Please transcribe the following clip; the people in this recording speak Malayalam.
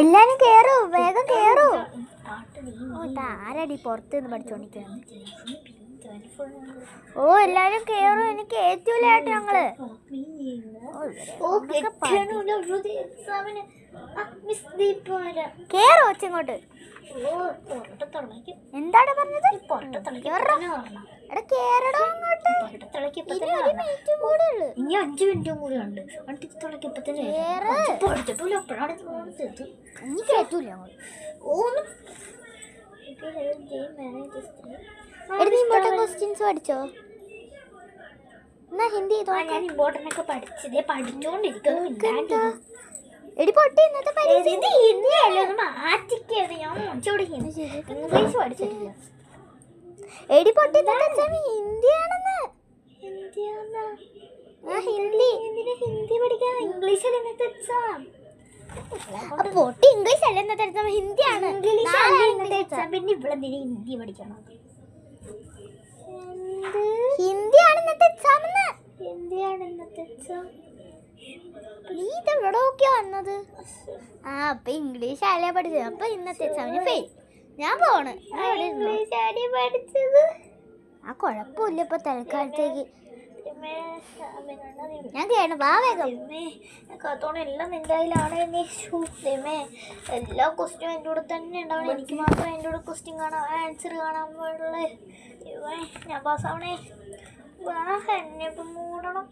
എല്ലാരും കേറൂ, വേഗം കേറൂ. ആരടി പുറത്ത് നിന്ന് പഠിച്ചോണ്ടിരിക്കുന്നത്? ഓ എല്ലാരും കേറൂ, എനിക്ക് ഏറ്റൂല ഏട്ടാ ഞങ്ങള്. കേറോ ഇങ്ങോട്ട്. എന്താണ് പറഞ്ഞത്? കേറടോ അങ്ങോട്ട്. ഇനി 5 മിനിറ്റും കൂടി ഉണ്ട്. ക്വസ്റ്റ്യൻസ് പഠിച്ചോ? എന്നാ ഹിന്ദി ഞാൻ ഇമ്പോർട്ടൻ്റ് പഠിച്ചതേ പഠിച്ചോണ്ടിരിക്കുന്നു. എടി പൊട്ടി ഇന്നത്തെ പരീക്ഷ ഇംഗ്ലീഷ് പഠിച്ചിട്ടില്ല. എടി പൊട്ടി ഹിന്ദിയാണെന്ന്. ഹിന്ദി പഠിക്കാൻ ഇംഗ്ലീഷ് ഇന്നത്തെ എക്സാം. പൊട്ടി ഇംഗ്ലീഷ് അല്ല ഇന്നത്തെ എക്സാം, ഹിന്ദിയാണ്. പിന്നെ ഇവിടെ ഹിന്ദി പഠിക്കണം. ഹിന്ദിയാണ് ഇന്നത്തെ എക്സാം. ഹിന്ദിയാണ് ഇന്നത്തെ എക്സാം. നീ ഇതെവിടെയൊക്കെയാ വന്നത്? അപ്പൊ ഇംഗ്ലീഷ് അല്ലേ പഠിച്ചത്. അപ്പൊ ഇന്നത്തെ എക്സാമിന് ഫെയിൽ. ഞാൻ പോണ്. ആ കുഴപ്പമില്ല ഇപ്പൊ തൽക്കാലത്തേക്ക്. ഞാൻ കേണ വാ വേഗം. കാത്തോണം എല്ലാം നിന്റെ കയ്യിലാണ്. എല്ലാ ക്വസ്റ്റ്യനും എൻ്റെ കൂടെ തന്നെ ഉണ്ടാവണം. എനിക്ക് മാത്രം എൻ്റെ കൂടെ ക്വസ്റ്റ്യൻ കാണാം, ആൻസർ കാണാൻ പാടുള്ളേ. ഞാൻ പാസ്സാവണേ. എന്നെ ഇപ്പം മൂടണം.